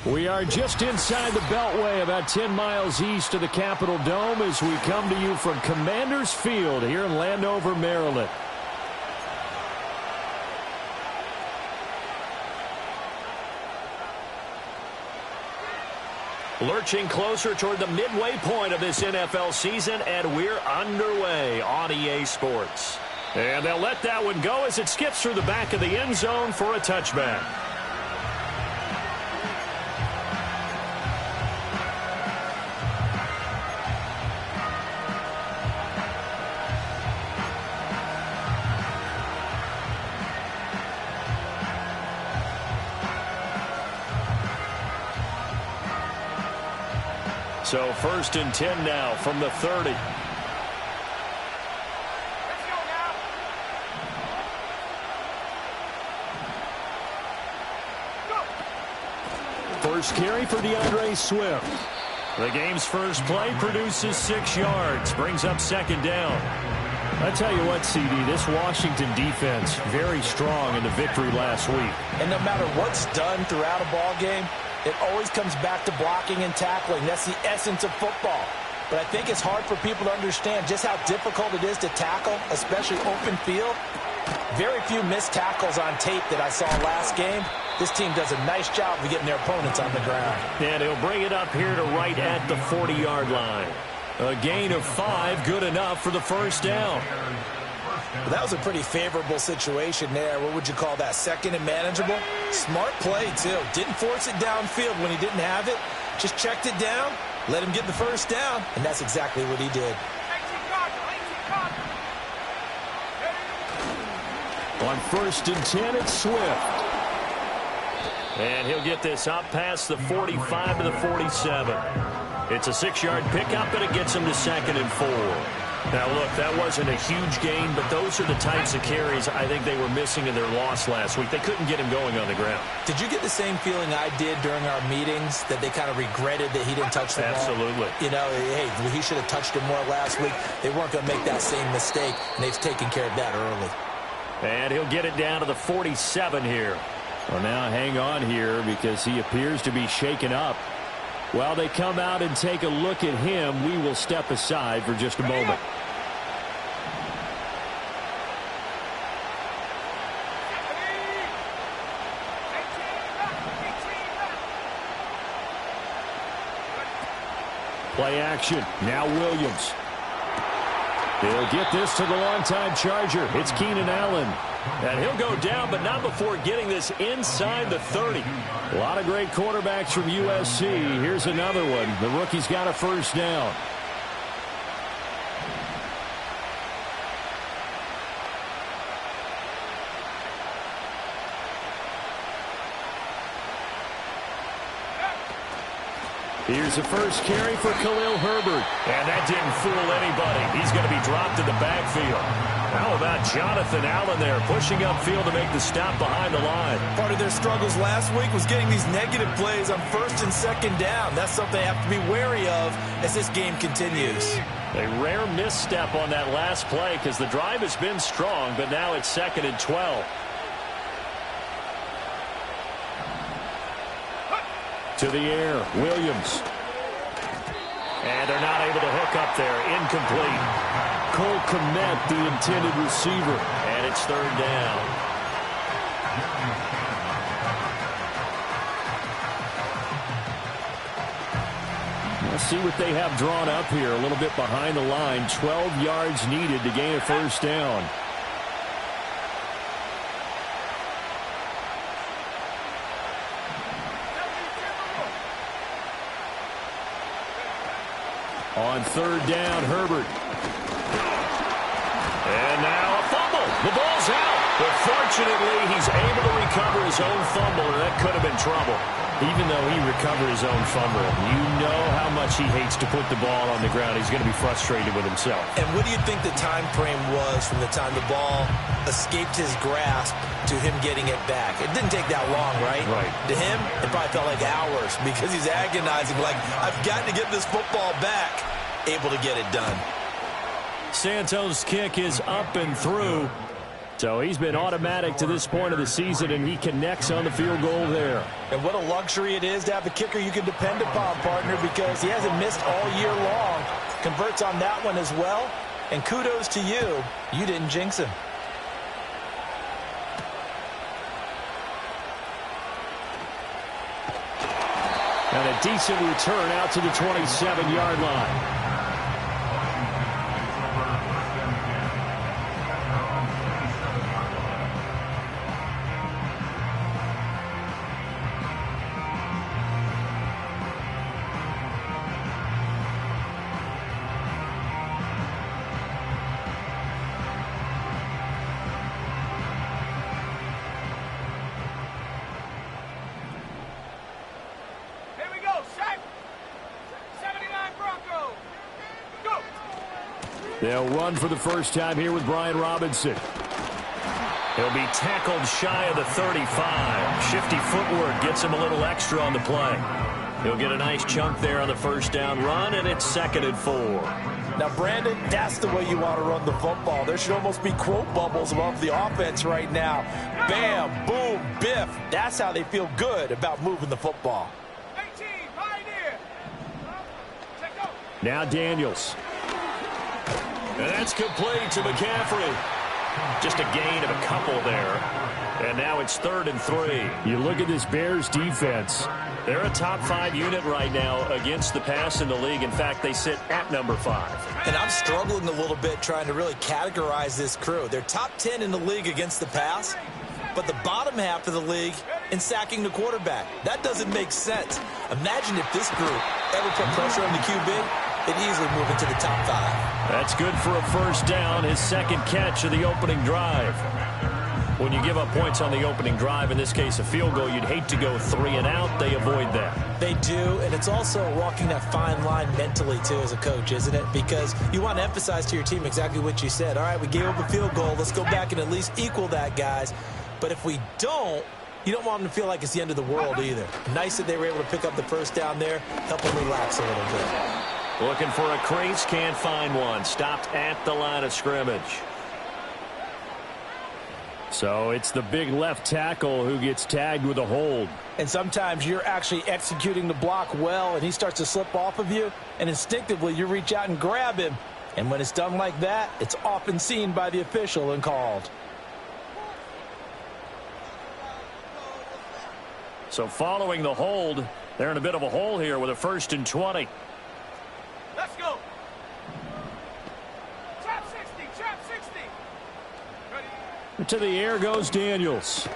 We are just inside the Beltway, about 10 miles east of the Capitol Dome, as we come to you from Commanders Field here in Landover, Maryland. Lurching closer toward the midway point of this NFL season, and we're underway on EA Sports. And they'll let that one go as it skips through the back of the end zone for a touchback. So 1st and 10 now from the 30. First carry for DeAndre Swift. The game's first play produces 6 yards, brings up 2nd down. I tell you what, CD, this Washington defense, very strong in the victory last week. And no matter what's done throughout a ball game, it always comes back to blocking and tackling. That's the essence of football. But I think it's hard for people to understand just how difficult it is to tackle, especially open field. Very few missed tackles on tape that I saw last game. This team does a nice job of getting their opponents on the ground. And he'll bring it up here to right at the 40-yard line. A gain of 5, good enough for the first down. Well, that was a pretty favorable situation there. What would you call that? 2nd and manageable? Smart play, too. Didn't force it downfield when he didn't have it. Just checked it down, let him get the first down, and that's exactly what he did. On 1st and 10, it's Swift. And he'll get this up past the 45 to the 47. It's a 6-yard pickup, and it gets him to 2nd and 4. Now, look, that wasn't a huge gain, but those are the types of carries I think they were missing in their loss last week. They couldn't get him going on the ground. Did you get the same feeling I did during our meetings, that they kind of regretted that he didn't touch the ball? Absolutely. You know, hey, he should have touched it more last week. They weren't going to make that same mistake, and they've taken care of that early. And he'll get it down to the 47 here. Well, now hang on here because he appears to be shaken up. While they come out and take a look at him, we will step aside for just a moment. Play action. Now Williams. He'll get this to the longtime Charger. It's Keenan Allen. And he'll go down, but not before getting this inside the 30. A lot of great quarterbacks from USC. Here's another one. The rookie's got a first down. Here's the first carry for Khalil Herbert. And that didn't fool anybody. He's going to be dropped in the backfield. How about Jonathan Allen there pushing upfield to make the stop behind the line? Part of their struggles last week was getting these negative plays on 1st and 2nd down. That's something they have to be wary of as this game continues. A rare misstep on that last play because the drive has been strong, but now it's 2nd and 12. To the air, Williams. And they're not able to hook up there. Incomplete. Cole Kmet, the intended receiver. And it's 3rd down. Let's see what they have drawn up here. A little bit behind the line. 12 yards needed to gain a first down. On 3rd down, Herbert. And now a fumble. The ball's out. But fortunately, he's able to recover his own fumble, and that could have been trouble. Even though he recovered his own fumble, you know how much he hates to put the ball on the ground. He's going to be frustrated with himself. And what do you think the time frame was from the time the ball escaped his grasp to him getting it back? It didn't take that long, right? Right. To him, it probably felt like hours because he's agonizing, like, I've got to get this football back. Able to get it done. Santos' kick is up and through. So he's been automatic to this point of the season, and he connects on the field goal there. And what a luxury it is to have a kicker you can depend upon, partner, because he hasn't missed all year long. Converts on that one as well. And kudos to you. You didn't jinx him. And a decent return out to the 27-yard line. They'll run for the first time here with Brian Robinson. He'll be tackled shy of the 35. Shifty footwork gets him a little extra on the play. He'll get a nice chunk there on the first down run, and it's 2nd and 4. Now, Brandon, that's the way you want to run the football. There should almost be quote bubbles above the offense right now. Bam, boom, biff. That's how they feel good about moving the football. Now Daniels. And that's complete to McCaffrey. Just a gain of a couple there. And now it's 3rd and 3. You look at this Bears defense. They're a top 5 unit right now against the pass in the league. In fact, they sit at number 5. And I'm struggling a little bit trying to really categorize this crew. They're top 10 in the league against the pass, but the bottom half of the league in sacking the quarterback. That doesn't make sense. Imagine if this group ever put pressure on the QB. It easily move into the top 5. That's good for a first down, his 2nd catch of the opening drive. When you give up points on the opening drive, in this case a field goal, you'd hate to go 3 and out. They avoid that. They do, and it's also walking that fine line mentally, too, as a coach, isn't it? Because you want to emphasize to your team exactly what you said. All right, we gave up a field goal. Let's go back and at least equal that, guys. But if we don't, you don't want them to feel like it's the end of the world either. Nice that they were able to pick up the first down there, help them relax a little bit. Looking for a crease, can't find one. Stopped at the line of scrimmage. So it's the big left tackle who gets tagged with a hold. And sometimes you're actually executing the block well, and he starts to slip off of you, and instinctively you reach out and grab him. And when it's done like that, it's often seen by the official and called. So following the hold, they're in a bit of a hole here with a 1st and 20. Let's go. Trap 60, trap 60. Ready? To the air goes Daniels.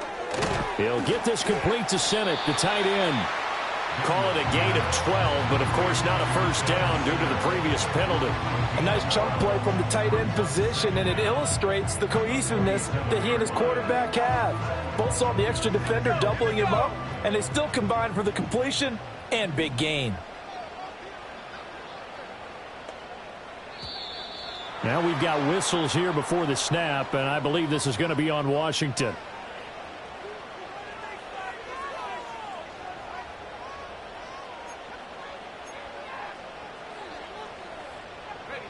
He'll get this complete to Senate, the tight end. Call it a gain of 12, but of course not a first down due to the previous penalty. A nice chunk play from the tight end position, and it illustrates the cohesiveness that he and his quarterback have. Both saw the extra defender doubling him up, and they still combined for the completion and big gain. Now we've got whistles here before the snap, and I believe this is going to be on Washington.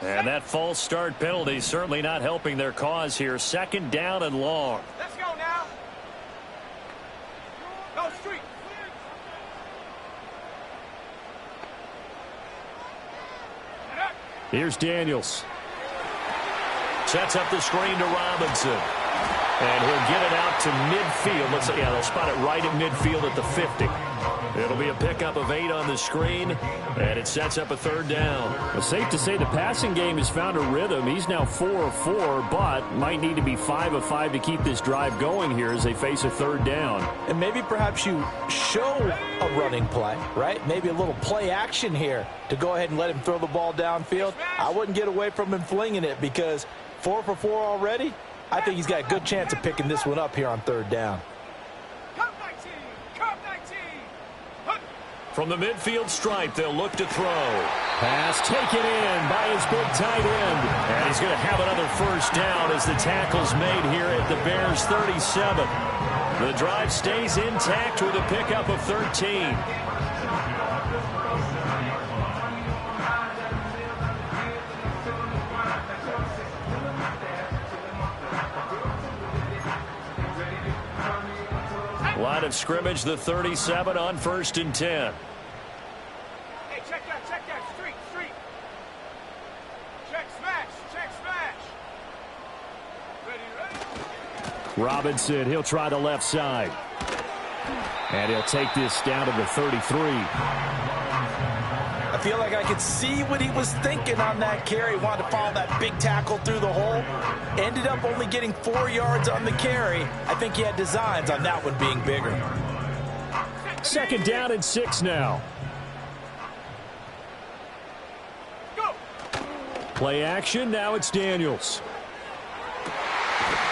And that false start penalty certainly not helping their cause here. 2nd down and long. Let's go now. Go street. Here's Daniels. Sets up the screen to Robinson. And he'll get it out to midfield. Let's see, yeah, they'll spot it right at midfield at the 50. It'll be a pickup of 8 on the screen, and it sets up a 3rd down. Well, safe to say the passing game has found a rhythm. He's now 4 of 4, but might need to be 5 of 5 to keep this drive going here as they face a 3rd down. And maybe perhaps you show a running play, right? Maybe a little play action here to go ahead and let him throw the ball downfield. I wouldn't get away from him flinging it because 4 for 4 already. I think he's got a good chance of picking this one up here on 3rd down. From the midfield stripe, they'll look to throw. Pass taken in by his big tight end. And he's going to have another first down as the tackle's made here at the Bears' 37. The drive stays intact with a pickup of 13. Line of scrimmage, the 37 on 1st and 10. Hey, check that, street. Check, smash. Ready. Robinson, he'll try the left side. And he'll take this down to the 33. I feel like I could see what he was thinking on that carry. Wanted to follow that big tackle through the hole. Ended up only getting 4 yards on the carry. I think he had designs on that one being bigger. 2nd down and 6 now. Go. Play action, now it's Daniels.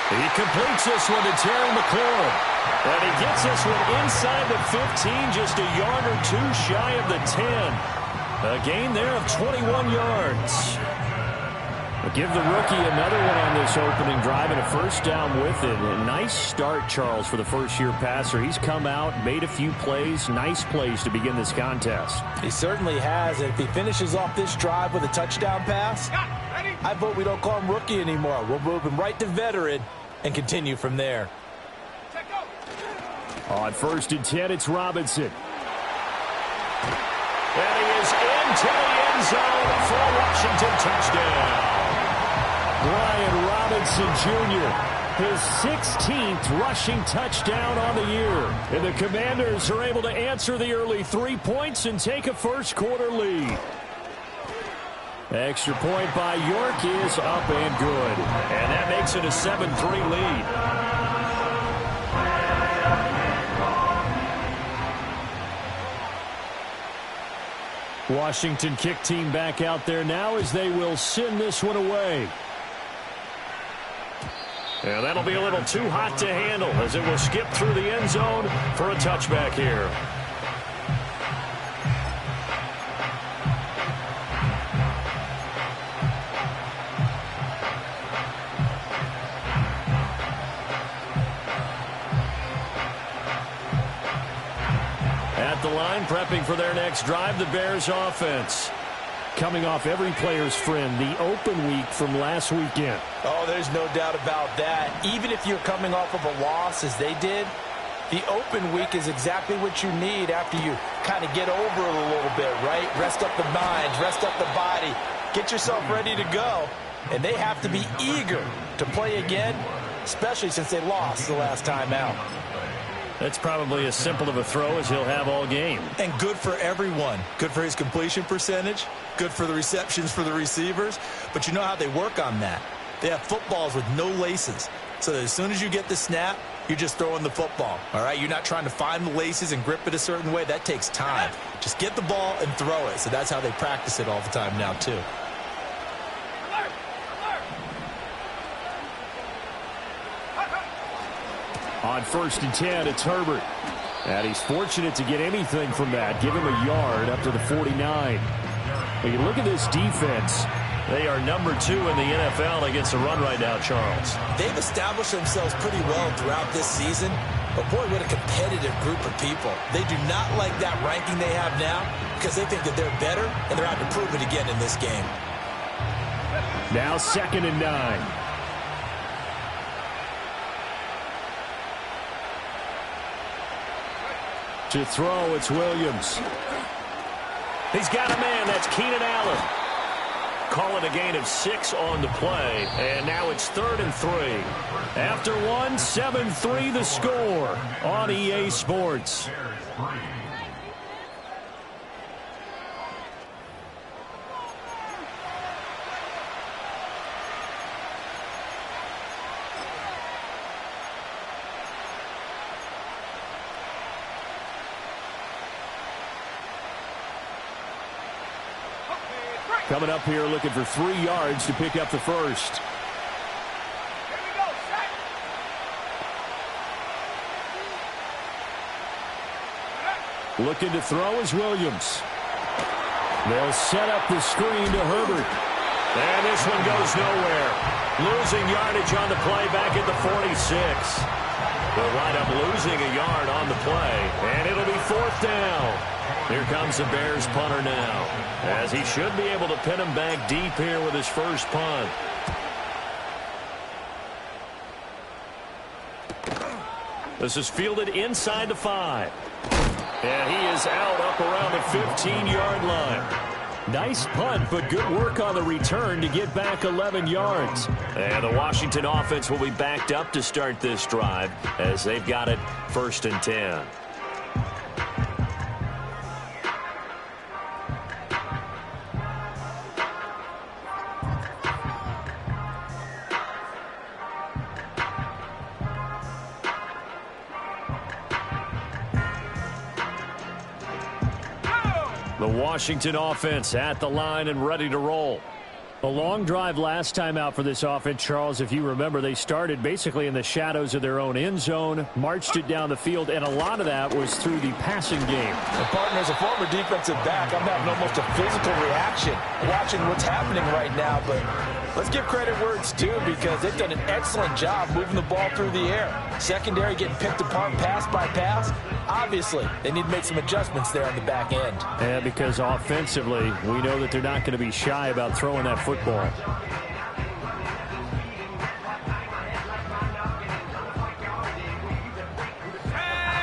He completes this one to Terry McLaurin. And he gets this one inside the 15, just a yard or two shy of the 10. A gain there of 21 yards. We'll give the rookie another one on this opening drive and a 1st down with it. A nice start, Charles, for the first-year passer. He's come out, made a few plays, nice plays to begin this contest. He certainly has. If he finishes off this drive with a touchdown pass, I vote we don't call him rookie anymore. We'll move him right to veteran and continue from there. On 1st and 10, it's Robinson. And he is into the end zone for a Washington touchdown. Brian Robinson Jr., his 16th rushing touchdown on the year. And the Commanders are able to answer the early 3 points and take a first-quarter lead. Extra point by York is up and good. And that makes it a 7-3 lead. Washington kick team back out there now as they will send this one away. And that'll be a little too hot to handle as it will skip through the end zone for a touchback here. At the line, prepping for their next drive, the Bears offense. Coming off every player's friend, the open week from last weekend. Oh, there's no doubt about that. Even if you're coming off of a loss as they did, the open week is exactly what you need after you kind of get over it a little bit, right? Rest up the mind, rest up the body, get yourself ready to go. And they have to be eager to play again, especially since they lost the last time out. That's probably as simple of a throw as he'll have all game. And good for everyone. Good for his completion percentage. Good for the receptions for the receivers. But you know how they work on that. They have footballs with no laces. So that as soon as you get the snap, you're just throwing the football. All right? You're not trying to find the laces and grip it a certain way. That takes time. Just get the ball and throw it. So that's how they practice it all the time now, too. On 1st and 10, it's Herbert. And he's fortunate to get anything from that. Give him a yard up to the 49. When you look at this defense, they are number 2 in the NFL against the run right now, Charles. They've established themselves pretty well throughout this season. But, boy, what a competitive group of people. They do not like that ranking they have now because they think that they're better, and they're out to prove it again in this game. Now 2nd and 9. To throw, it's Williams. He's got a man. That's Keenan Allen. Call it a gain of 6 on the play. And now it's 3rd and 3. After one, 7-3 the score on EA Sports. Coming up here looking for 3 yards to pick up the first. Here we go, set. Looking to throw is Williams. They'll set up the screen to Herbert. And this one goes nowhere. Losing yardage on the play back at the 46. They'll wind up losing a yard on the play. And it'll be 4th down. Here comes the Bears punter now, as he should be able to pin him back deep here with his first punt. This is fielded inside the 5. And he is out up around the 15-yard line. Nice punt, but good work on the return to get back 11 yards. And the Washington offense will be backed up to start this drive as they've got it 1st and 10. The Washington offense at the line and ready to roll. A long drive last time out for this offense, Charles. If you remember, they started basically in the shadows of their own end zone, marched it down the field, and a lot of that was through the passing game. And partner, as a former defensive back, I'm having almost a physical reaction watching what's happening right now. But let's give credit where it's due because they've done an excellent job moving the ball through the air. Secondary getting picked apart pass by pass. Obviously, they need to make some adjustments there on the back end. And because offensively, we know that they're not going to be shy about throwing that football.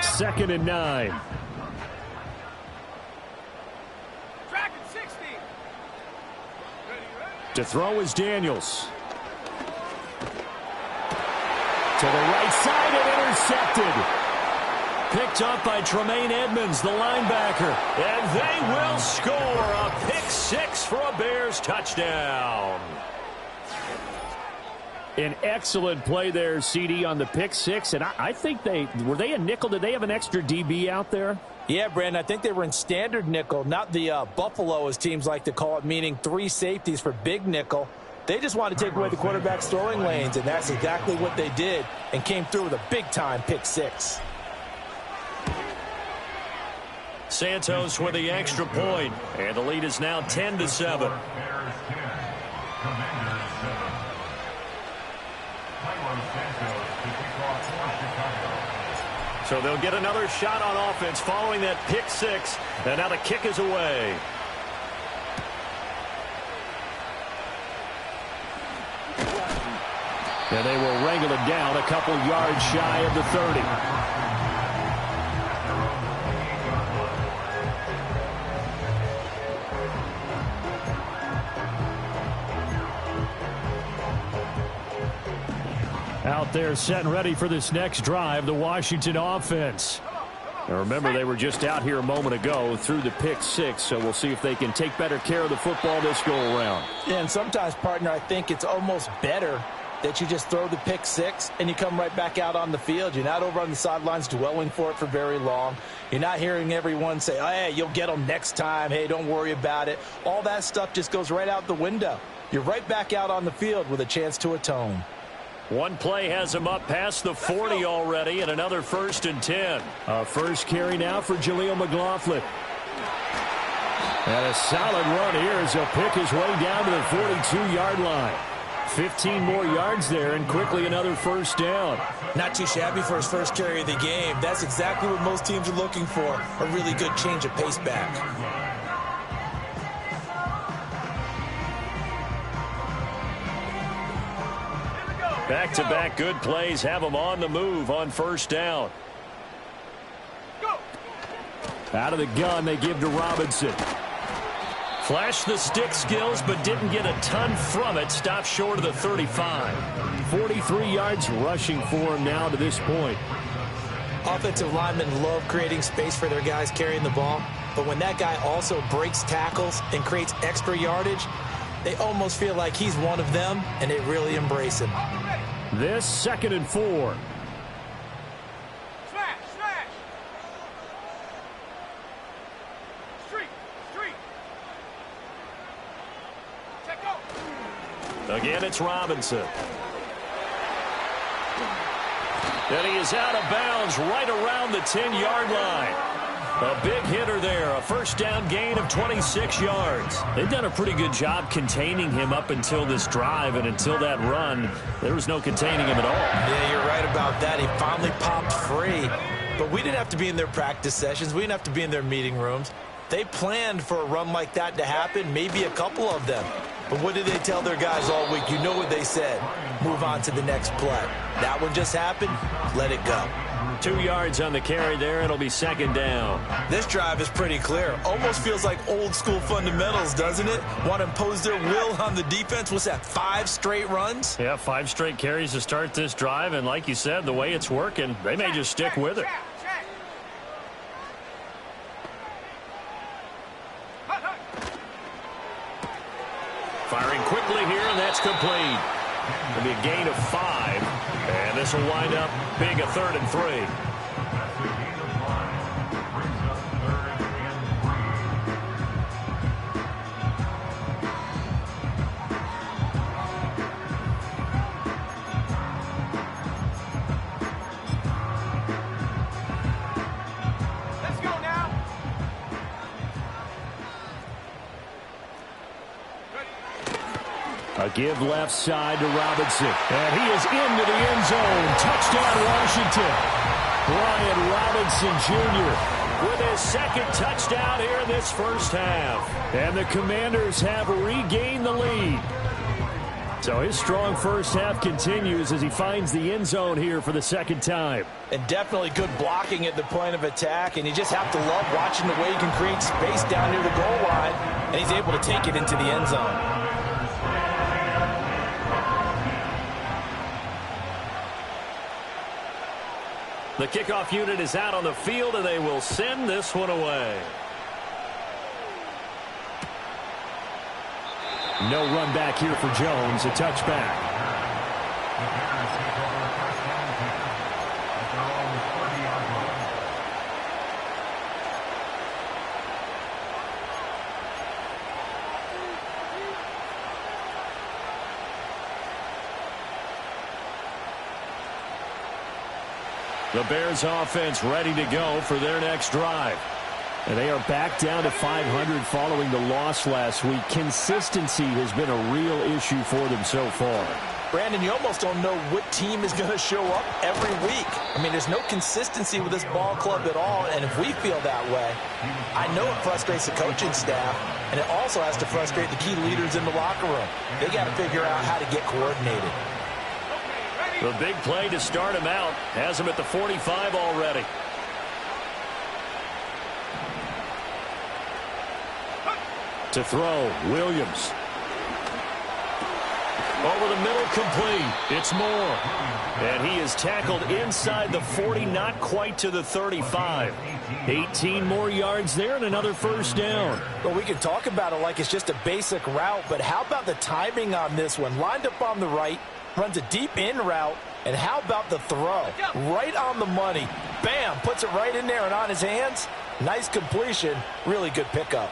Second and 9. Tracking 60. To throw is Daniels. To the right side and intercepted. Picked up by Tremaine Edmonds, the linebacker. And they will score a pick 6 for a Bears touchdown. An excellent play there, CD, on the pick 6. And I think were they a nickel? Did they have an extra DB out there? Yeah, Brandon, I think they were in standard nickel, not the Buffalo, as teams like to call it, meaning 3 safeties for big nickel. They just wanted to take away the quarterback's throwing lanes, and that's exactly what they did and came through with a big-time pick 6. Santos with the extra point, and the lead is now 10-7. So they'll get another shot on offense following that pick 6, and now the kick is away. And they will wrangle it down a couple yards shy of the 30. Out there set and ready for this next drive, the Washington offense. Now remember, they were just out here a moment ago through the pick 6, so we'll see if they can take better care of the football this go around. Yeah, and sometimes, partner, I think it's almost better that you just throw the pick 6 and you come right back out on the field. You're not over on the sidelines dwelling for it for very long. You're not hearing everyone say, oh, hey, you'll get them next time. Hey, don't worry about it. All that stuff just goes right out the window. You're right back out on the field with a chance to atone. One play has him up past the 40 already, and another 1st and 10. A first carry now for Jaleel McLaughlin. And a solid run here as he'll pick his way down to the 42-yard line. 15 more yards there, and quickly another first down. Not too shabby for his first carry of the game. That's exactly what most teams are looking for, a really good change of pace back. Back-to-back good plays have them on the move on first down. Go. Out of the gun, they give to Robinson. Flashed the stick skills, but didn't get a ton from it. Stopped short of the 35. 43 yards rushing for him now to this point. Offensive linemen love creating space for their guys carrying the ball, but when that guy also breaks tackles and creates extra yardage, they almost feel like he's one of them, and they really embrace him. This 2nd and 4. Smash, smash. Street, street. Check go. Again, it's Robinson. And he is out of bounds right around the 10-yard line. A big hitter there, a first down gain of 26 yards. They've done a pretty good job containing him up until this drive, and until that run, there was no containing him at all. Yeah, you're right about that. He finally popped free. But we didn't have to be in their practice sessions. We didn't have to be in their meeting rooms. They planned for a run like that to happen, maybe a couple of them. But what did they tell their guys all week? You know what they said. Move on to the next play. That one just happened. Let it go. 2 yards on the carry there. It'll be second down. This drive is pretty clear. Almost feels like old school fundamentals, doesn't it? Want to impose their will on the defense. What's that, 5 straight runs? Yeah, 5 straight carries to start this drive. And like you said, the way it's working, they may just stick with it. Firing quickly here, and that's complete. It'll be a gain of 5. And this will wind up being a 3rd and 3. A give left side to Robinson. And he is into the end zone. Touchdown, Washington. Brian Robinson Jr. with his 2nd touchdown here in this first half. And the Commanders have regained the lead. So his strong first half continues as he finds the end zone here for the 2nd time. And definitely good blocking at the point of attack. And you just have to love watching the way he can create space down near the goal line. And he's able to take it into the end zone. The kickoff unit is out on the field, and they will send this one away. No run back here for Jones. A touchback. The Bears offense ready to go for their next drive. And they are back down to 500 following the loss last week. Consistency has been a real issue for them so far. Brandon, you almost don't know what team is going to show up every week. I mean, there's no consistency with this ball club at all, and if we feel that way, I know it frustrates the coaching staff, and it also has to frustrate the key leaders in the locker room. They got to figure out how to get coordinated. The big play to start him out has him at the 45 already. To throw, Williams. Over the middle, complete. It's Moore. And he is tackled inside the 40, not quite to the 35. 18 more yards there and another first down. Well, we can talk about it like it's just a basic route, but how about the timing on this one? Lined up on the right, runs a deep in route, and how about the throw? Right on the money. Bam, puts it right in there and on his hands. Nice completion, really good pickup.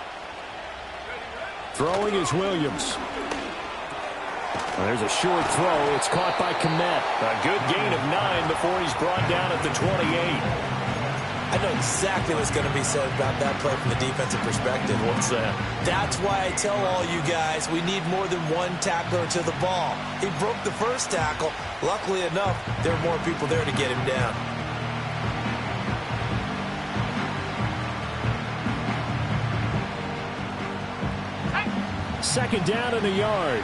Throwing is Williams. There's a short throw. It's caught by Kmet. A good gain of 9 before he's brought down at the 28. I know exactly what's going to be said about that play from the defensive perspective. What's that? That's why I tell all you guys we need more than one tackler to the ball. He broke the first tackle. Luckily enough, there are more people there to get him down. Second down in the yard.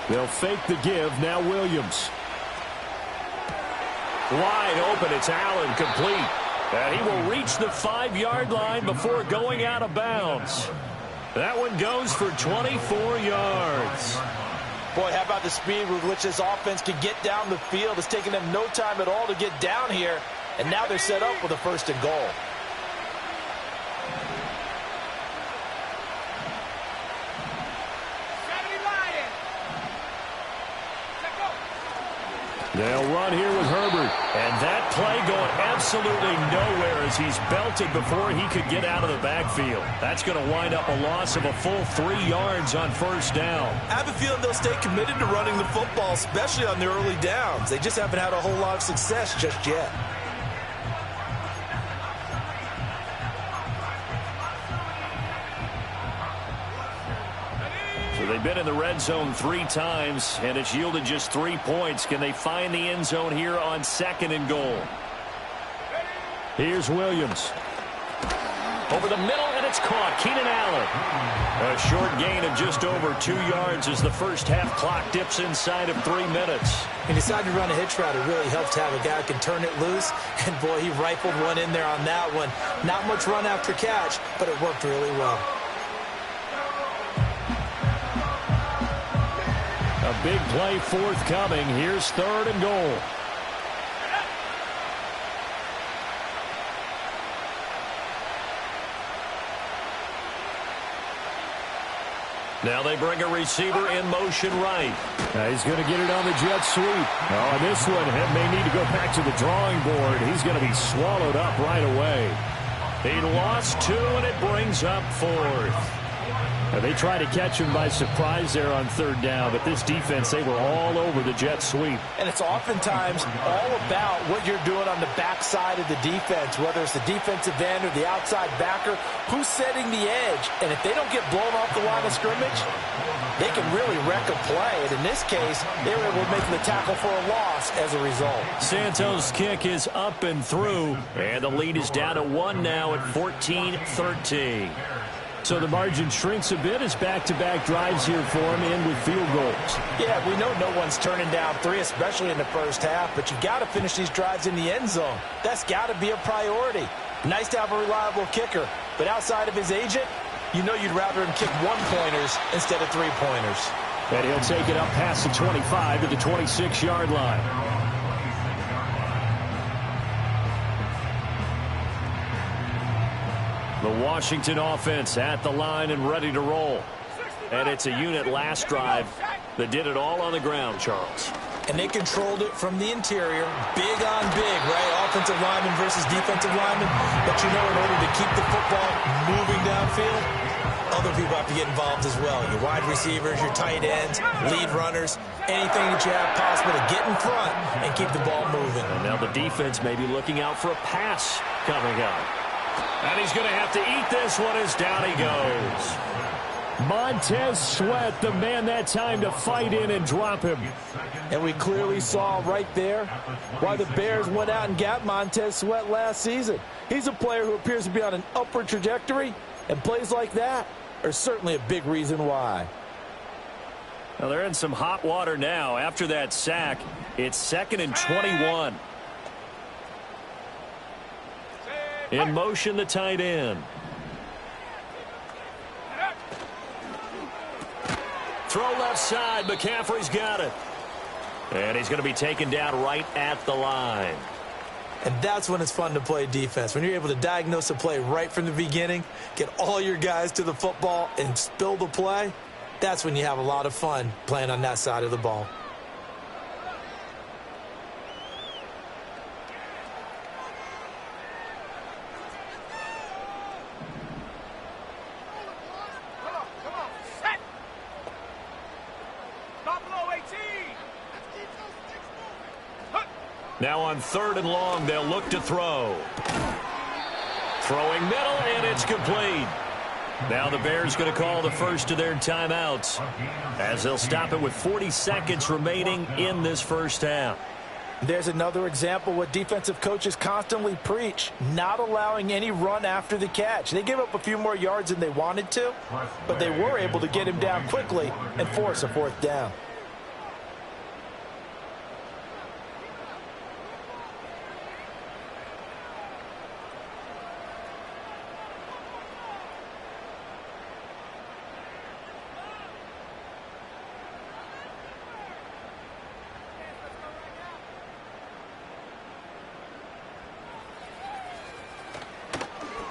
They'll fake the give. Now Williams. Wide open. It's Allen, complete. And he will reach the 5-yard line before going out of bounds. That one goes for 24 yards. Boy, how about the speed with which this offense can get down the field? It's taken them no time at all to get down here. And now they're set up with a 1st and goal. They'll run here with Herbert. And that play going absolutely nowhere as he's belted before he could get out of the backfield. That's going to wind up a loss of a full 3 yards on first down. I have a feeling they'll stay committed to running the football, especially on their early downs. They just haven't had a whole lot of success just yet. So they've been in the red zone 3 times, and it's yielded just 3 points. Can they find the end zone here on 2nd and goal? Here's Williams. Over the middle, and it's it's caught. Keenan Allen. A short gain of just over 2 yards as the first half clock dips inside of 3 minutes. He decided to run a hitch route. It really helps to have a guy who can turn it loose. And, boy, he rifled one in there on that one. Not much run after catch, but it worked really well. A big play forthcoming. Here's 3rd and goal. Now they bring a receiver in motion right. He's going to get it on the jet sweep. Oh, this one may need to go back to the drawing board. He's going to be swallowed up right away. He lost 2, and it brings up 4th. They tried to catch him by surprise there on 3rd down, but this defense, they were all over the jet sweep. And it's oftentimes all about what you're doing on the backside of the defense, whether it's the defensive end or the outside backer, who's setting the edge. And if they don't get blown off the line of scrimmage, they can really wreck a play. And in this case, they were able to make the tackle for a loss as a result. Santos' kick is up and through, and the lead is down to 1 now at 14-13. So the margin shrinks a bit as back-to-back drives here for him in with field goals. Yeah, we know no one's turning down 3, especially in the first half, but you've got to finish these drives in the end zone. That's got to be a priority. Nice to have a reliable kicker, but outside of his agent, you know you'd rather him kick 1-pointers instead of 3-pointers. And he'll take it up past the 25 to the 26-yard line. The Washington offense at the line and ready to roll. And it's a unit last drive that did it all on the ground, Charles. And they controlled it from the interior, big on big, right? Offensive lineman versus defensive lineman. But you know, in order to keep the football moving downfield, other people have to get involved as well. Your wide receivers, your tight ends, lead runners, anything that you have possible to get in front and keep the ball moving. And now the defense may be looking out for a pass coming up. And he's going to have to eat this one as down he goes. Montez Sweat, the man that time to fight in and drop him. And we clearly saw right there why the Bears went out and got Montez Sweat last season. He's a player who appears to be on an upward trajectory, and plays like that are certainly a big reason why. Well, they're in some hot water now. After that sack, it's 2nd and 21. In motion, the tight end. Throw left side. McCaffrey's got it. And he's going to be taken down right at the line. And that's when it's fun to play defense. When you're able to diagnose a play right from the beginning, get all your guys to the football and spill the play, that's when you have a lot of fun playing on that side of the ball. Now on 3rd and long, they'll look to throw. Throwing middle, and it's complete. Now the Bears going to call the first of their timeouts as they'll stop it with 40 seconds remaining in this first half. There's another example what defensive coaches constantly preach, not allowing any run after the catch. They gave up a few more yards than they wanted to, but they were able to get him down quickly and force a 4th down.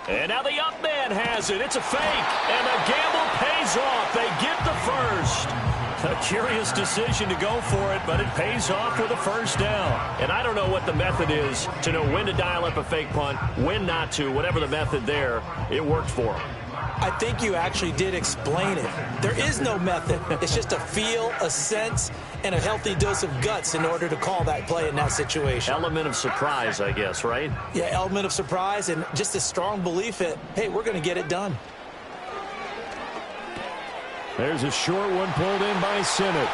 And now the up man has it. It's a fake. And the gamble pays off. They get the first. A curious decision to go for it, but it pays off with a first down. And I don't know what the method is to know when to dial up a fake punt, when not to. Whatever the method there, it worked for him. I think you actually did explain it. There is no method. It's just a feel, a sense, and a healthy dose of guts in order to call that play in that situation. Element of surprise, I guess, right? Yeah, element of surprise and just a strong belief that, hey, we're going to get it done. There's a short one pulled in by Sinnott.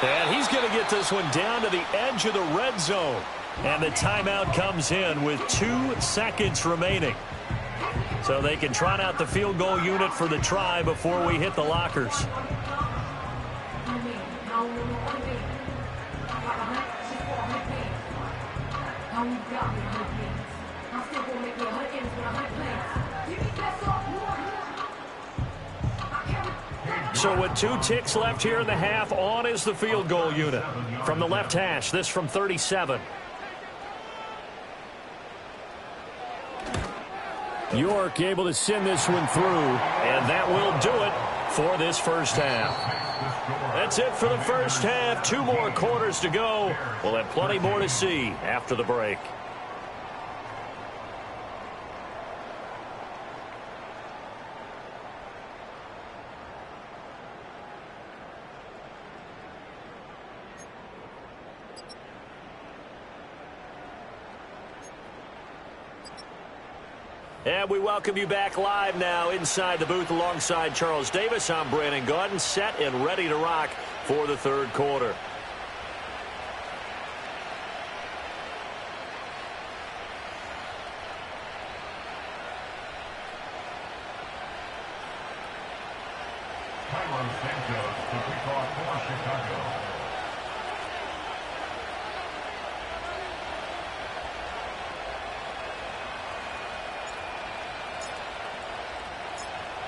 And he's going to get this one down to the edge of the red zone. And the timeout comes in with 2 seconds remaining. So they can trot out the field goal unit for the try before we hit the lockers. So with 2 ticks left here in the half, on is the field goal unit. From the left hash, this from 37. York able to send this one through. And that will do it for this first half. That's it for the first half. 2 more quarters to go. We'll have plenty more to see after the break. And we welcome you back live now inside the booth alongside Charles Davis. I'm Brandon Gaudin, set and ready to rock for the third quarter.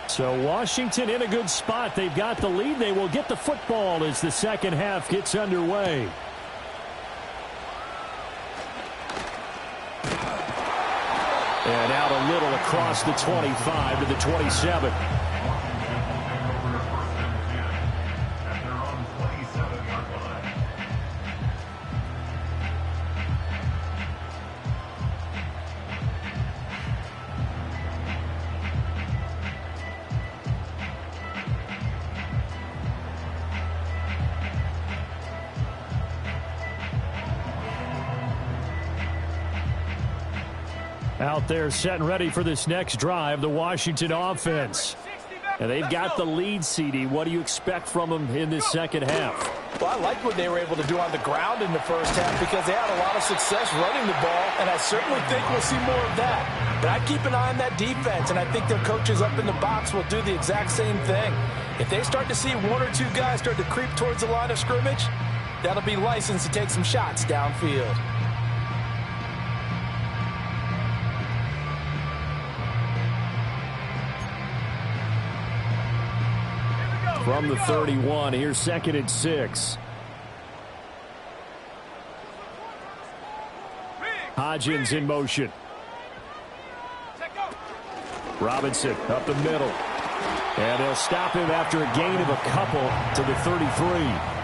So Washington in a good spot. They've got the lead. They will get the football as the second half gets underway. And out a little across the 25 to the 27. Out there set and ready for this next drive, the Washington offense. And they've got the lead, CD. What do you expect from them in this second half? Well, I like what they were able to do on the ground in the first half because they had a lot of success running the ball, and I certainly think we'll see more of that. But I keep an eye on that defense, and I think their coaches up in the box will do the exact same thing. If they start to see 1 or 2 guys start to creep towards the line of scrimmage, that'll be licensed to take some shots downfield. From the 31, here's 2nd and 6. Hodgins in motion. Robinson up the middle. And they'll stop him after a gain of a couple to the 33.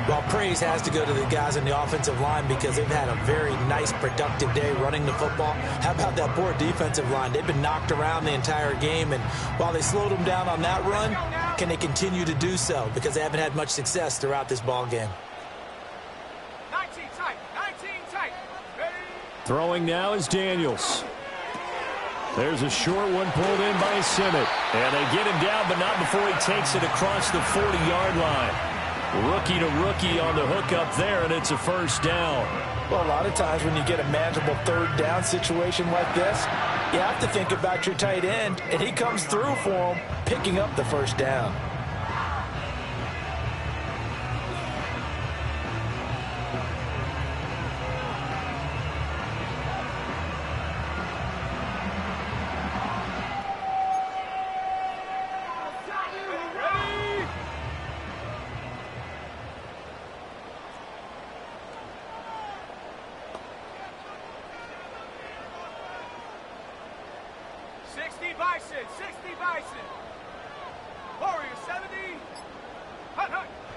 Well, praise has to go to the guys on the offensive line because they've had a very nice, productive day running the football. How about that poor defensive line? They've been knocked around the entire game, and while they slowed them down on that run, can they continue to do so? Because they haven't had much success throughout this ball game. 19 tight, 19 tight. Ready? Throwing now is Daniels. There's a short one pulled in by Simmett. And they get him down, but not before he takes it across the 40-yard line. Rookie to rookie on the hook up there, and it's a first down. Well, a lot of times when you get a manageable third down situation like this, you have to think about your tight end, and he comes through for him, picking up the first down.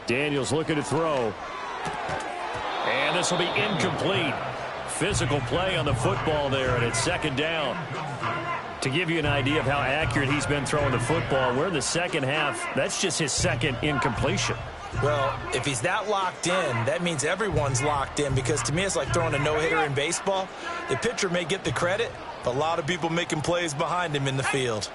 Daniels looking to throw. And this will be incomplete. Physical play on the football there, and it's 2nd down. To give you an idea of how accurate he's been throwing the football, we're in the second half. That's just his 2nd incompletion. Well, if he's that locked in, that means everyone's locked in, because to me it's like throwing a no-hitter in baseball. The pitcher may get the credit, but a lot of people making plays behind him in the field.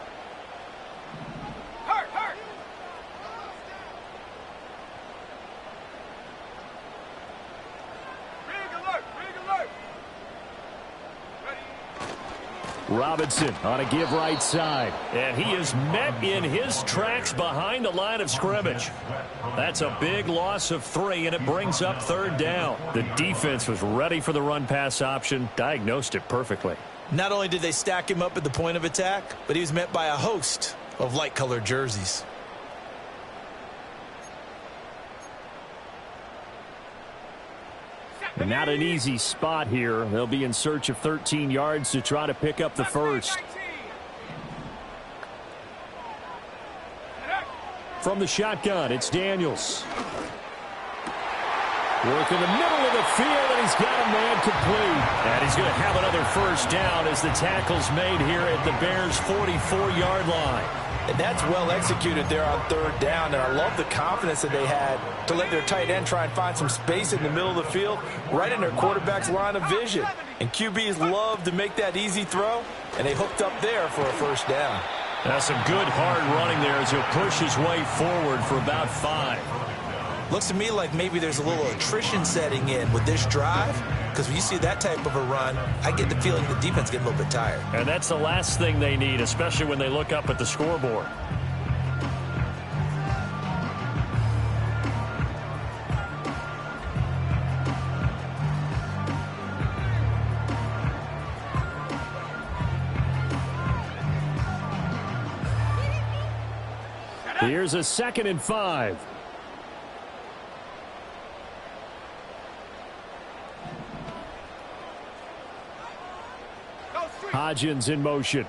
Robinson on a give right side. And he is met in his tracks behind the line of scrimmage. That's a big loss of 3, and it brings up 3rd down. The defense was ready for the run-pass option, diagnosed it perfectly. Not only did they stack him up at the point of attack, but he was met by a host of light-colored jerseys. And not an easy spot here. They'll be in search of 13 yards to try to pick up the first. From the shotgun, it's Daniels. Work in the middle of the field, and he's got a man complete. And he's going to have another first down as the tackle's made here at the Bears' 44-yard line. And that's well executed there on 3rd down. And I love the confidence that they had to let their tight end try and find some space in the middle of the field, right in their quarterback's line of vision. And QBs love to make that easy throw, and they hooked up there for a first down. That's some good hard running there as he'll push his way forward for about 5. Looks to me like maybe there's a little attrition setting in with this drive, because when you see that type of a run, I get the feeling the defense get a little bit tired. And that's the last thing they need, especially when they look up at the scoreboard. Here's a 2nd and 5. Hodgins in motion.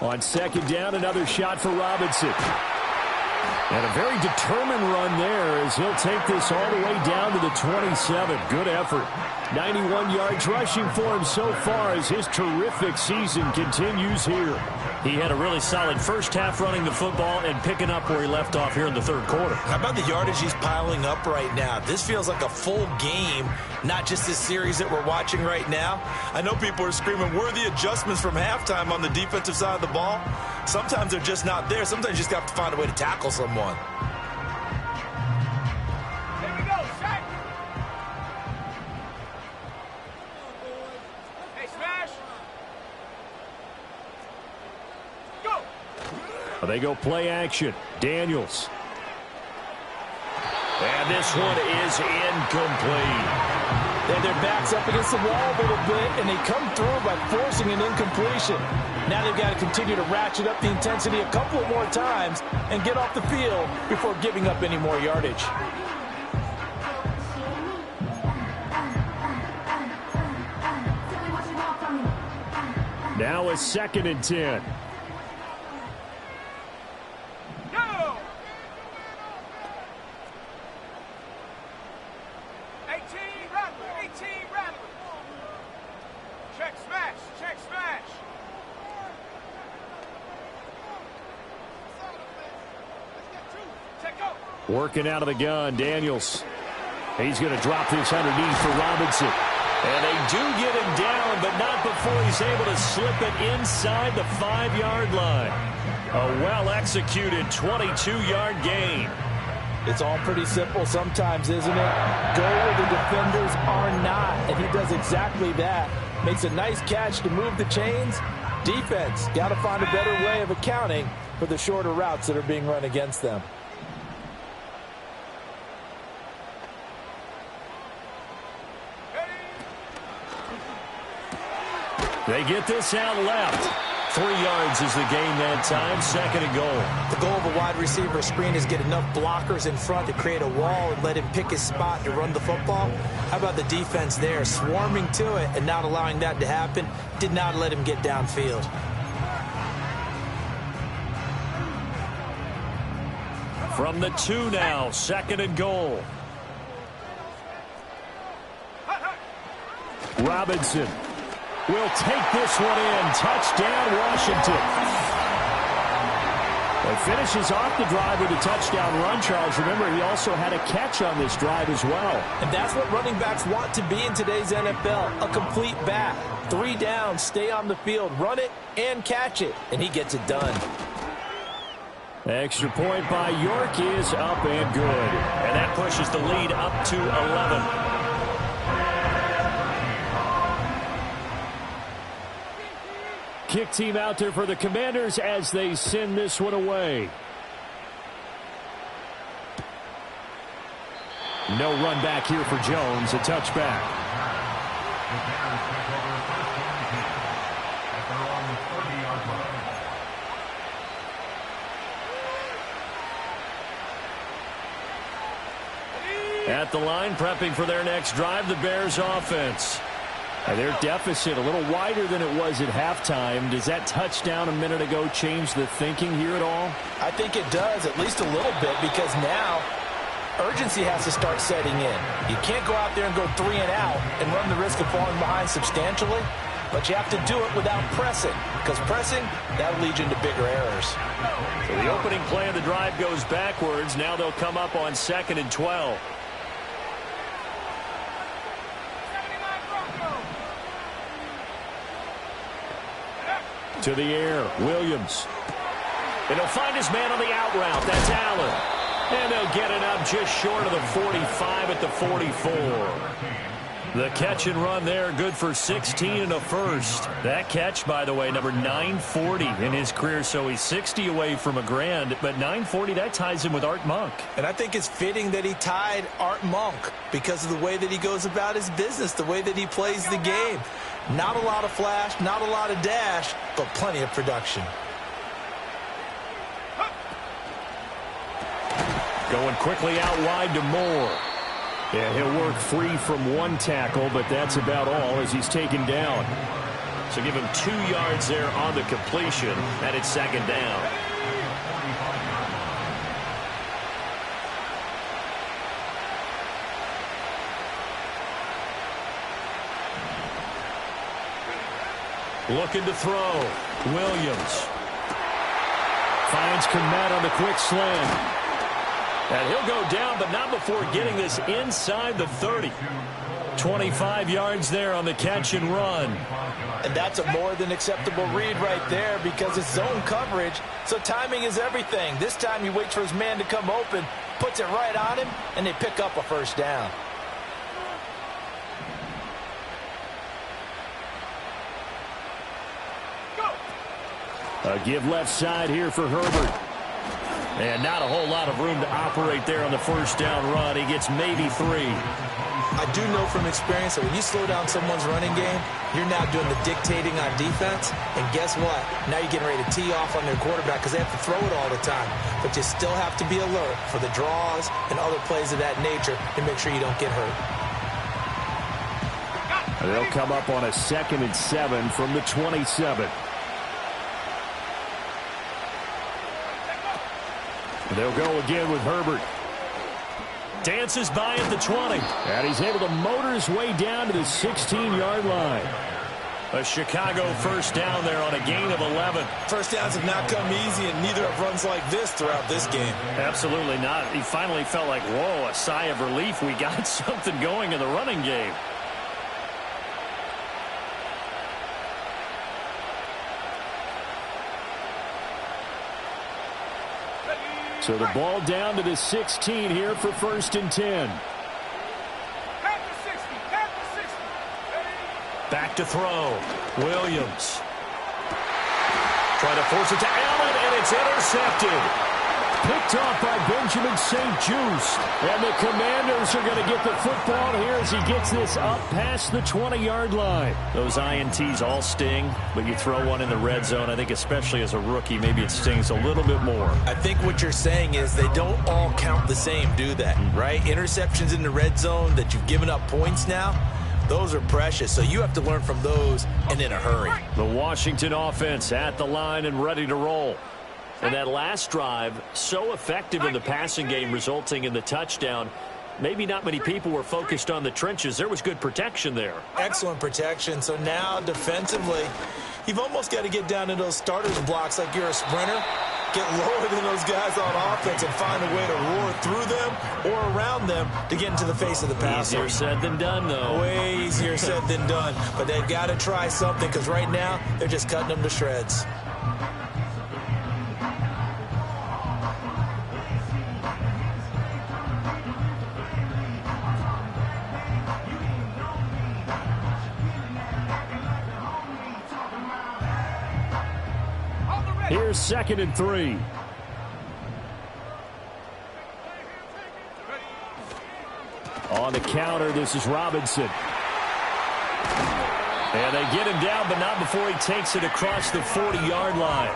On 2nd down, another shot for Robinson. And a very determined run there as he'll take this all the way down to the 27. Good effort. 91 yards rushing for him so far as his terrific season continues here. He had a really solid first half running the football and picking up where he left off here in the 3rd quarter. How about the yardage he's piling up right now? This feels like a full game, not just this series that we're watching right now. I know people are screaming, where are the adjustments from halftime on the defensive side of the ball? Sometimes they're just not there. Sometimes you just have to find a way to tackle someone. Here we go, Shaq. Hey, smash. Go. They go play action. Daniels. And this one is incomplete. They have their backs up against the wall a little bit, and they come through by forcing an incompletion. Now they've got to continue to ratchet up the intensity a couple of more times and get off the field before giving up any more yardage. Now a 2nd and 10. Go. 18 Rattler, 18 Rattler. Check smash, check smash. Check go. Working out of the gun, Daniels. He's going to drop this underneath for Robinson. And they do get him down, but not before he's able to slip it inside the 5-yard line. A well-executed 22-yard gain. It's all pretty simple sometimes, isn't it? Go where the defenders are not, and he does exactly that. Makes a nice catch to move the chains. Defense got to find a better way of accounting for the shorter routes that are being run against them. They get this out left. 3 yards is the gain that time, 2nd and goal. The goal of a wide receiver screen is get enough blockers in front to create a wall and let him pick his spot to run the football. How about the defense there, swarming to it and not allowing that to happen? Did not let him get downfield. From the 2 now, 2nd and goal. Robinson will take this one in. Touchdown, Washington. He finishes off the drive with a touchdown run, Charles. Remember, he also had a catch on this drive as well. And that's what running backs want to be in today's NFL, a complete back. 3 downs, stay on the field, run it and catch it, and he gets it done. Extra point by York is up and good. And that pushes the lead up to 11. kick team out there for the Commanders as they send this one away. No run back here for Jones. A touchback. At the line, prepping for their next drive, the Bears offense. Their deficit a little wider than it was at halftime. Does that touchdown a minute ago change the thinking here at all? I think it does, at least a little bit, because now urgency has to start setting in. You can't go out there and go 3 and out and run the risk of falling behind substantially, but you have to do it without pressing, because pressing, that'll lead you into bigger errors. So the opening play of the drive goes backwards. Now they'll come up on 2nd and 12. To the air, Williams. And he'll find his man on the out route. That's Allen. And they'll get it up just short of the 45 at the 44. The catch and run there, good for 16 and a first. That catch, by the way, number 940 in his career, so he's 60 away from a grand, but 940, that ties him with Art Monk. And I think it's fitting that he tied Art Monk because of the way that he goes about his business, the way that he plays the game. Not a lot of flash, not a lot of dash, but plenty of production. Going quickly out wide to Moore. Yeah, he'll work free from one tackle, but that's about all as he's taken down. So give him 2 yards there on the completion, and it's 2nd down. Looking to throw. Williams. Finds Kmet on the quick slant. And he'll go down, but not before getting this inside the 30. 25 yards there on the catch and run. And that's a more than acceptable read right there because it's zone coverage, so timing is everything. This time he waits for his man to come open, puts it right on him, and they pick up a first down. A give left side here for Herbert. And not a whole lot of room to operate there on the first down run. He gets maybe 3. I do know from experience that when you slow down someone's running game, you're now doing the dictating on defense. And guess what? Now you're getting ready to tee off on their quarterback because they have to throw it all the time. But you still have to be alert for the draws and other plays of that nature to make sure you don't get hurt. They'll come up on a 2nd and 7 from the 27. They'll go again with Herbert. Dances by at the 20. And he's able to motor his way down to the 16-yard line. A Chicago first down there on a gain of 11. First downs have not come easy, and neither have runs like this throughout this game. Absolutely not. He finally felt like, whoa, a sigh of relief. We got something going in the running game. So the ball down to the 16 here for 1st and 10. Back to throw. Williams. Trying to force it to Allen, and it's intercepted. Picked off by Benjamin St-Juste. And the Commanders are going to get the football here as he gets this up past the 20-yard line. Those INTs all sting, but you throw one in the red zone. I think especially as a rookie, maybe it stings a little bit more. I think what you're saying is they don't all count the same, do they? Right? Interceptions in the red zone that you've given up points now, those are precious. So you have to learn from those and in a hurry. The Washington offense at the line and ready to roll. And that last drive, so effective in the passing game, resulting in the touchdown. Maybe not many people were focused on the trenches. There was good protection there. Excellent protection. So now defensively, you've almost got to get down to those starters blocks like you're a sprinter. Get lower than those guys on offense and find a way to roar through them or around them to get into the face of the passer. Easier said than done, though. Way easier said than done. But they've got to try something because right now they're just cutting them to shreds. Here's 2nd and 3. On the counter, this is Robinson. And they get him down, but not before he takes it across the 40-yard line.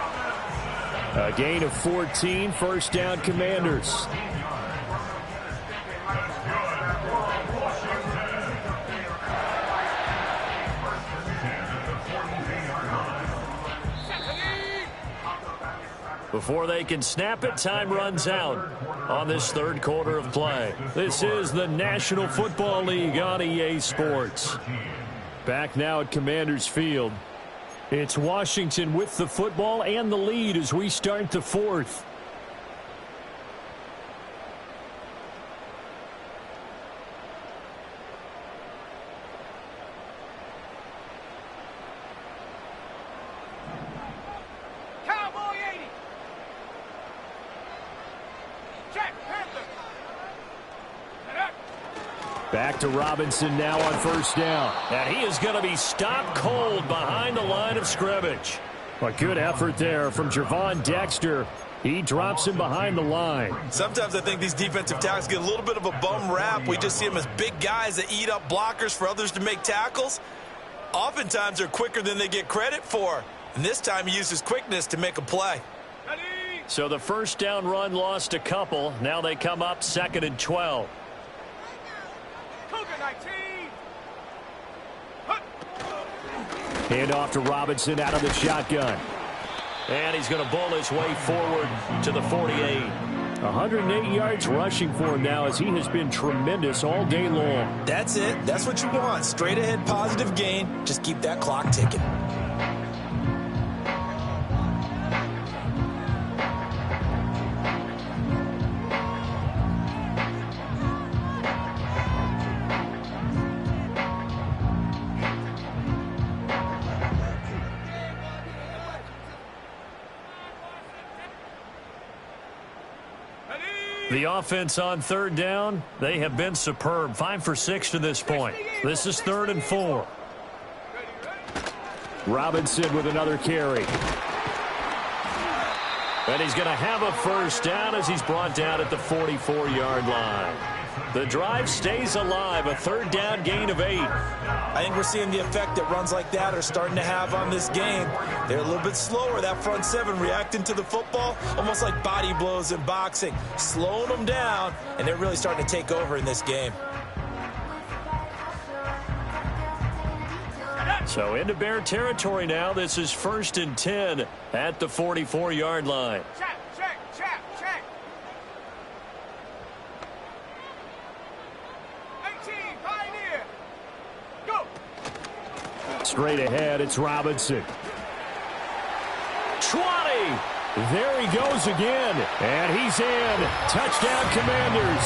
A gain of 14, first down, Commanders. Before they can snap it, time runs out on this third quarter of play. This is the National Football League on EA Sports. Back now at Commanders Field. It's Washington with the football and the lead as we start the fourth. Cowboy 80. Check, Panther. Back to Robinson now on first down. And he is going to be stopped cold behind the line of scrimmage. A good effort there from Gervon Dexter. He drops him behind the line. Sometimes I think these defensive tackles get a little bit of a bum rap. We just see them as big guys that eat up blockers for others to make tackles. Oftentimes they're quicker than they get credit for. And this time he uses quickness to make a play. So the first down run lost a couple. Now they come up 2nd and 12. Cougar 19. Hand off to Robinson out of the shotgun. And he's going to bull his way forward to the 48. 108 yards rushing for him now as he has been tremendous all day long. That's it. That's what you want. Straight ahead positive gain. Just keep that clock ticking. The offense on third down, they have been superb. 5 for 6 to this point. This is 3rd and 4. Robinson with another carry. And he's going to have a first down as he's brought down at the 44-yard line. The drive stays alive, a 3rd down gain of 8. I think we're seeing the effect that runs like that are starting to have on this game. They're a little bit slower, that front seven, reacting to the football, almost like body blows in boxing, slowing them down, and they're really starting to take over in this game. So into Bear territory now. This is 1st and 10 at the 44-yard line. Check, check, check, check. 18, Pioneer. Go. Straight ahead, it's Robinson. 20. There he goes again, and he's in. Touchdown, Commanders.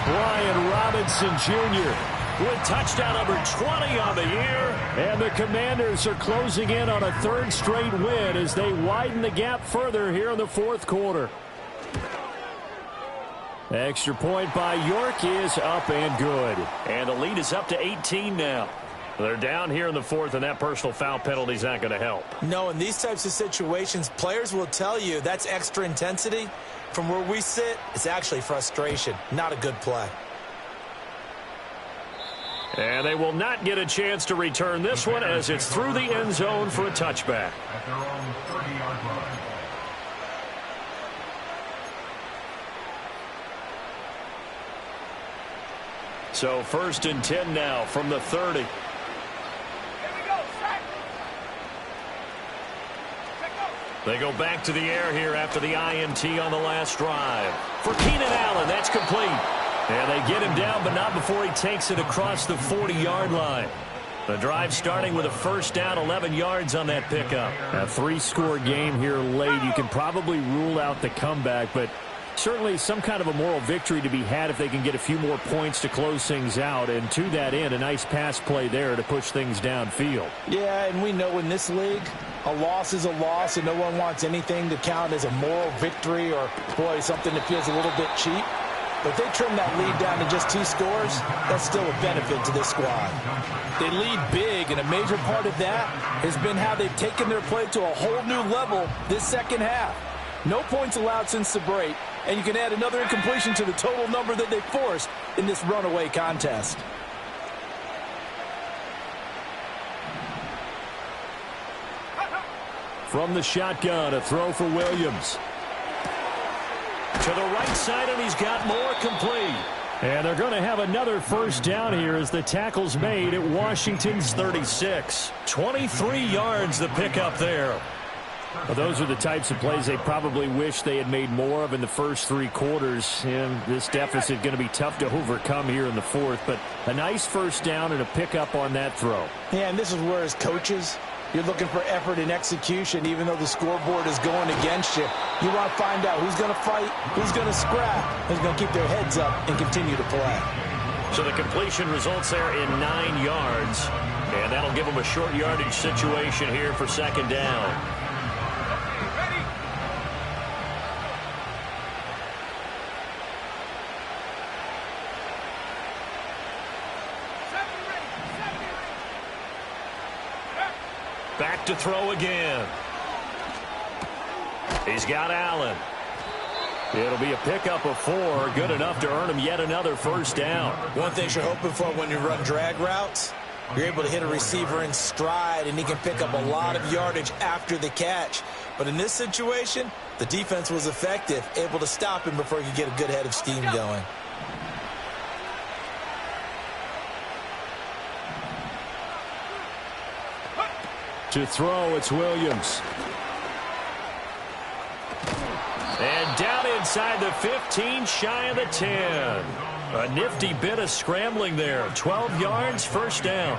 Brian Robinson Jr. with touchdown number 20 on the year. And the Commanders are closing in on a 3rd straight win as they widen the gap further here in the 4th quarter. Extra point by York is up and good. And the lead is up to 18 now. They're down here in the 4th, and that personal foul penalty is not going to help. No, in these types of situations, players will tell you that's extra intensity. From where we sit, it's actually frustration, not a good play. And they will not get a chance to return this one as it's through the end zone for a touchback. At their own 30-yard line. So 1st and 10 now from the 30. Here we go, sack. Check go. They go back to the air here after the INT on the last drive. For Keenan Allen, that's complete. And they get him down, but not before he takes it across the 40-yard line. The drive starting with a first down, 11 yards on that pickup. A 3-score game here late. You can probably rule out the comeback, but certainly some kind of a moral victory to be had if they can get a few more points to close things out. And to that end, a nice pass play there to push things downfield. Yeah, and we know in this league, a loss is a loss, and no one wants anything to count as a moral victory or, boy, something that feels a little bit cheap. But if they trim that lead down to just 2 scores, that's still a benefit to this squad. They lead big, and a major part of that has been how they've taken their play to a whole new level this second half. No points allowed since the break, and you can add another incompletion to the total number that they forced in this runaway contest. From the shotgun, a throw for Williams. To the right side, and he's got more, complete. And they're going to have another first down here as the tackle's made at Washington's 36. 23 yards the pickup there. Well, those are the types of plays they probably wish they had made more of in the first 3 quarters. And this deficit going to be tough to overcome here in the fourth. But a nice first down and a pickup on that throw. Yeah, and this is where, as coaches, you're looking for effort and execution, even though the scoreboard is going against you. You want to find out who's going to fight, who's going to scrap, who's going to keep their heads up and continue to play. So the completion results there in 9 yards. And that'll give them a short yardage situation here for second down. Back to throw again. He's got Allen. It'll be a pickup of 4, good enough to earn him yet another first down. One thing you're hoping for when you run drag routes, you're able to hit a receiver in stride, and he can pick up a lot of yardage after the catch. But in this situation, the defense was effective, able to stop him before he could get a good head of steam going. To throw, it's Williams. And down inside the 15, shy of the 10. A nifty bit of scrambling there. 12 yards, first down.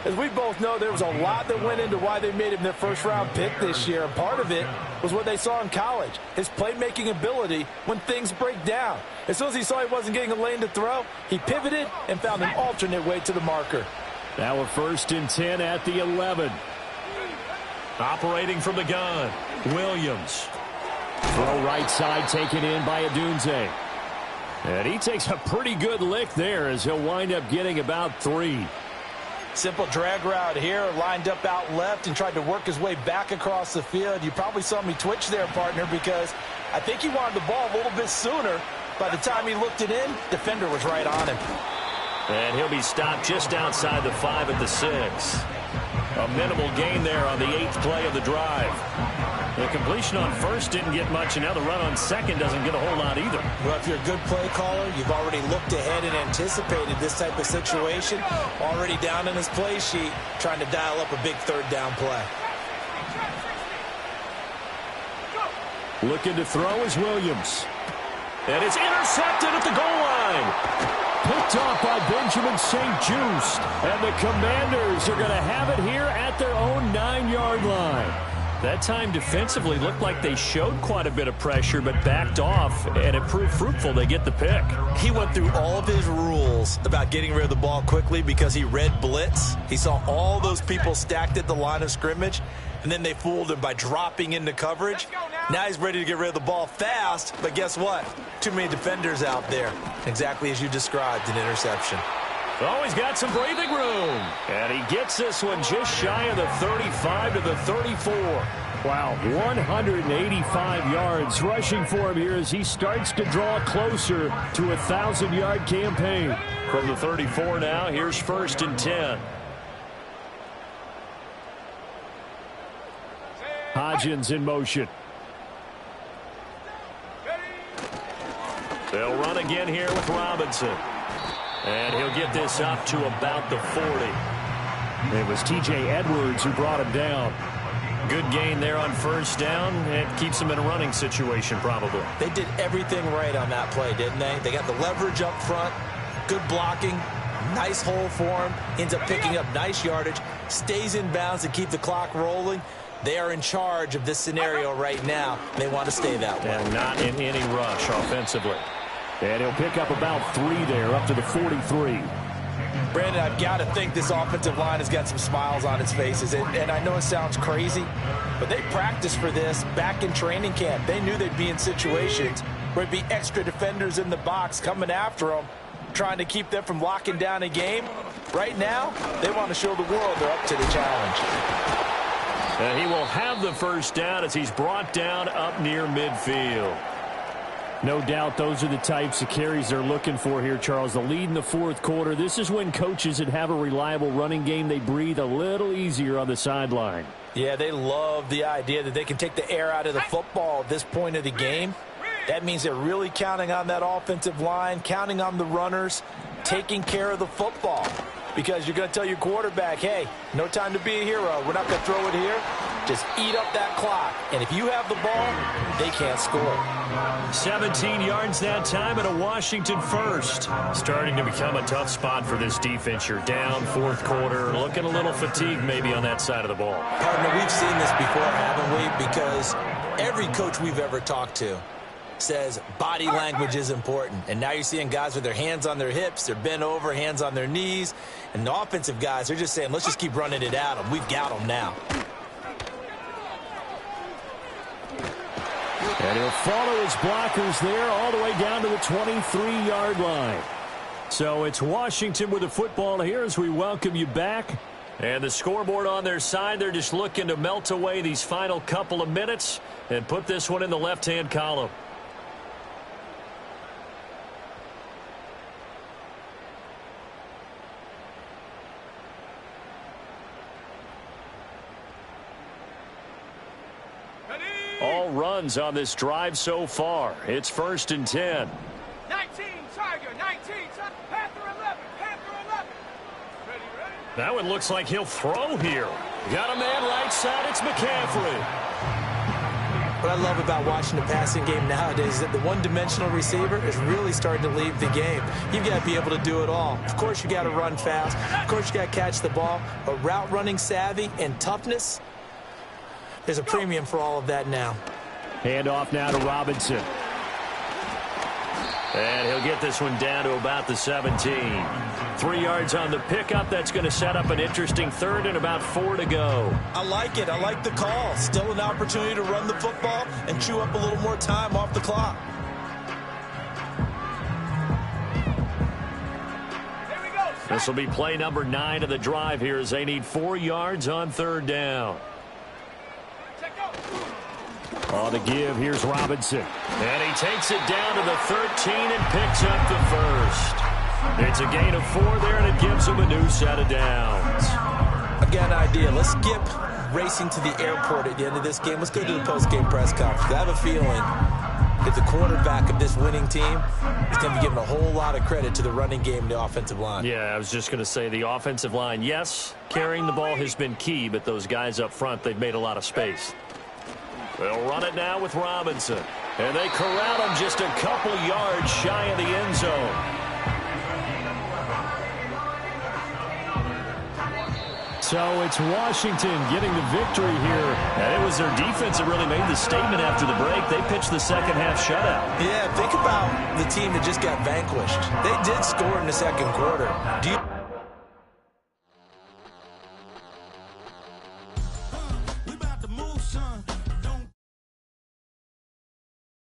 As we both know, there was a lot that went into why they made him their first-round pick this year. And part of it was what they saw in college, his playmaking ability when things break down. As soon as he saw he wasn't getting a lane to throw, he pivoted and found an alternate way to the marker. Now a 1st and 10 at the 11. Operating from the gun, Williams. Throw right side taken in by Adunze. And he takes a pretty good lick there as he'll wind up getting about 3. Simple drag route here, lined up out left and tried to work his way back across the field. You probably saw me twitch there, partner, because I think he wanted the ball a little bit sooner. By the time he looked it in, defender was right on him. And he'll be stopped just outside the 5 at the 6. A minimal gain there on the 8th play of the drive. The completion on first didn't get much, and now the run on second doesn't get a whole lot either. Well, if you're a good play caller, you've already looked ahead and anticipated this type of situation. Already down in his play sheet, trying to dial up a big third down play. Looking to throw is Williams. And it's intercepted at the goal line. Picked off by Benjamin St-Juste. And the Commanders are going to have it here at their own 9-yard line. That time defensively looked like they showed quite a bit of pressure but backed off, and it proved fruitful. They get the pick. He went through all of his rules about getting rid of the ball quickly because he read blitz. He saw all those people stacked at the line of scrimmage, and then they fooled him by dropping into coverage. Now he's ready to get rid of the ball fast, but guess what? Too many defenders out there. Exactly as you described, an interception. Oh, he's got some breathing room. And he gets this one just shy of the 35 to the 34. Wow, 185 yards rushing for him here as he starts to draw closer to a 1,000-yard campaign. From the 34 now, here's 1st and 10. Hodgins in motion. They'll run again here with Robinson. And he'll get this up to about the 40. It was T.J. Edwards who brought him down. Good gain there on first down. It keeps him in a running situation probably. They did everything right on that play, didn't they? They got the leverage up front, good blocking, nice hole for him, ends up picking up nice yardage, stays in bounds to keep the clock rolling. They are in charge of this scenario right now. They want to stay that way. And not in any rush offensively. And he'll pick up about 3 there, up to the 43. Brandon, I've got to think this offensive line has got some smiles on its faces. And I know it sounds crazy, but they practiced for this back in training camp. They knew they'd be in situations where there'd be extra defenders in the box coming after them, trying to keep them from locking down a game. Right now, they want to show the world they're up to the challenge. And he will have the first down as he's brought down up near midfield. No doubt those are the types of carries they're looking for here, Charles. The lead in the fourth quarter. This is when coaches that have a reliable running game, they breathe a little easier on the sideline. Yeah, they love the idea that they can take the air out of the football at this point of the game. That means they're really counting on that offensive line, counting on the runners, taking care of the football. Because you're going to tell your quarterback, hey, no time to be a hero. We're not going to throw it here. Just eat up that clock. And if you have the ball, they can't score. 17 yards that time and a Washington first. Starting to become a tough spot for this defense. You're down fourth quarter, looking a little fatigued maybe on that side of the ball. Partner, we've seen this before, haven't we? Because every coach we've ever talked to says body language is important. And now you're seeing guys with their hands on their hips, they're bent over, hands on their knees. And the offensive guys, they're just saying, let's just keep running it at them. We've got them now. And he'll follow his blockers there all the way down to the 23-yard line. So it's Washington with the football here as we welcome you back. And the scoreboard on their side, they're just looking to melt away these final couple of minutes and put this one in the left-hand column. All runs on this drive so far. It's 1st and 10. 19, Tiger, 19, Panther 11, Panther 11. Ready? That one looks like he'll throw here. Got a man right side. It's McCaffrey. What I love about watching the passing game nowadays is that the one-dimensional receiver is really starting to leave the game. You've got to be able to do it all. Of course, you got to run fast. Of course, you got to catch the ball. But route running savvy and toughness, there's a premium for all of that now. Hand off now to Robinson. And he'll get this one down to about the 17. 3 yards on the pickup. That's going to set up an interesting third and about 4 to go. I like it. I like the call. Still an opportunity to run the football and chew up a little more time off the clock. Here we go. This will be play number 9 of the drive here as they need 4 yards on third down. Check out. On the give, here's Robinson. And he takes it down to the 13 and picks up the first. It's a gain of 4 there, and it gives him a new set of downs. I've got an idea. Let's skip racing to the airport at the end of this game. Let's go to the post-game press conference. I have a feeling that the quarterback of this winning team is going to be given a whole lot of credit to the running game and the offensive line. Yeah, I was just going to say the offensive line, yes, carrying the ball has been key, but those guys up front, they've made a lot of space. They'll run it now with Robinson. And they corral him just a couple yards shy of the end zone. So it's Washington getting the victory here. And it was their defense that really made the statement after the break. They pitched the second half shutout. Yeah, think about the team that just got vanquished. They did score in the second quarter. Do you